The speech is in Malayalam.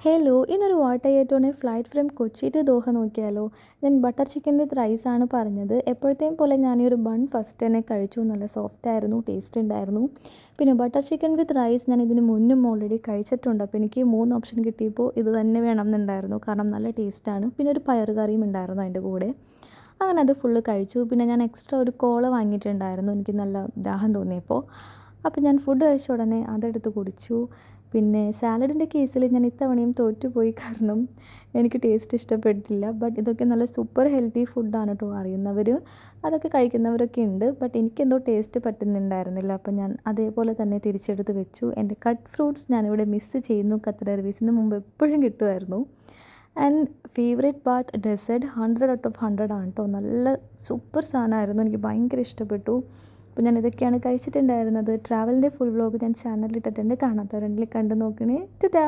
ഹലോ, ഇന്നൊരു വാട്ടയറ്റോണെ flight from Kochi to Doha നോക്കിയാലോ? ഞാൻ ബട്ടർ ചിക്കൻ വിത്ത് റൈസ് ആണ് പറഞ്ഞത്. എപ്പോഴത്തെയും പോലെ ഞാൻ ഈ ഒരു ബൺ ഫസ്റ്റ് തന്നെ കഴിച്ചു. നല്ല സോഫ്റ്റ് ആയിരുന്നു, ടേസ്റ്റ് ഉണ്ടായിരുന്നു. പിന്നെ ബട്ടർ ചിക്കൻ വിത്ത് റൈസ് ഞാൻ ഇതിന് മുന്നും ഓൾറെഡി കഴിച്ചിട്ടുണ്ട്. അപ്പോൾ എനിക്ക് 3 ഓപ്ഷൻ കിട്ടിയപ്പോൾ ഇത് തന്നെ വേണം എന്നുണ്ടായിരുന്നു. കാരണം നല്ല ടേസ്റ്റാണ്. പിന്നെ ഒരു പയർ കറിയും ഉണ്ടായിരുന്നു അതിൻ്റെ കൂടെ. അങ്ങനെ അത് ഫുള്ള് കഴിച്ചു. പിന്നെ ഞാൻ എക്സ്ട്രാ ഒരു കോള വാങ്ങിയിട്ടുണ്ടായിരുന്നു എനിക്ക് നല്ല ദാഹം തോന്നിയപ്പോൾ. അപ്പോൾ ഞാൻ ഫുഡ് കഴിച്ച ഉടനെ അതെടുത്ത് കുടിച്ചു. പിന്നെ സാലഡിൻ്റെ കേസിൽ ഞാൻ ഇത്തവണയും തോറ്റുപോയി. കാരണം എനിക്ക് ടേസ്റ്റ് ഇഷ്ടപ്പെട്ടില്ല. ബട്ട് ഇതൊക്കെ നല്ല സൂപ്പർ ഹെൽത്തി ഫുഡാണ് കേട്ടോ. അറിയുന്നവർ അതൊക്കെ കഴിക്കുന്നവരൊക്കെ ഉണ്ട്. ബട്ട് എനിക്കെന്തോ ടേസ്റ്റ് പറ്റുന്നുണ്ടായിരുന്നില്ല. അപ്പോൾ ഞാൻ അതേപോലെ തന്നെ തിരിച്ചെടുത്ത് വെച്ചു. എൻ്റെ കട്ട് ഫ്രൂട്ട്സ് ഞാനിവിടെ മിസ്സ് ചെയ്യുന്നു. ഖത്തർ എയർവേയ്സിന് മുമ്പ് എപ്പോഴും കിട്ടുമായിരുന്നു. And favourite part dessert 100 out of 100 ആണ് കേട്ടോ. നല്ല സൂപ്പർ സാധനമായിരുന്നു. എനിക്ക് ഭയങ്കര ഇഷ്ടപ്പെട്ടു. അപ്പോൾ ഞാൻ ഇതൊക്കെയാണ് കഴിച്ചിട്ടുണ്ടായിരുന്നത്. ട്രാവലിൻ്റെ ഫുൾ വ്ലോഗ് ഞാൻ ചാനലിൽ ഇട്ടിട്ടുണ്ട്. കാണാത്തവരുണ്ടെങ്കിൽ കണ്ടു നോക്കണേ. ടാറ്റാ.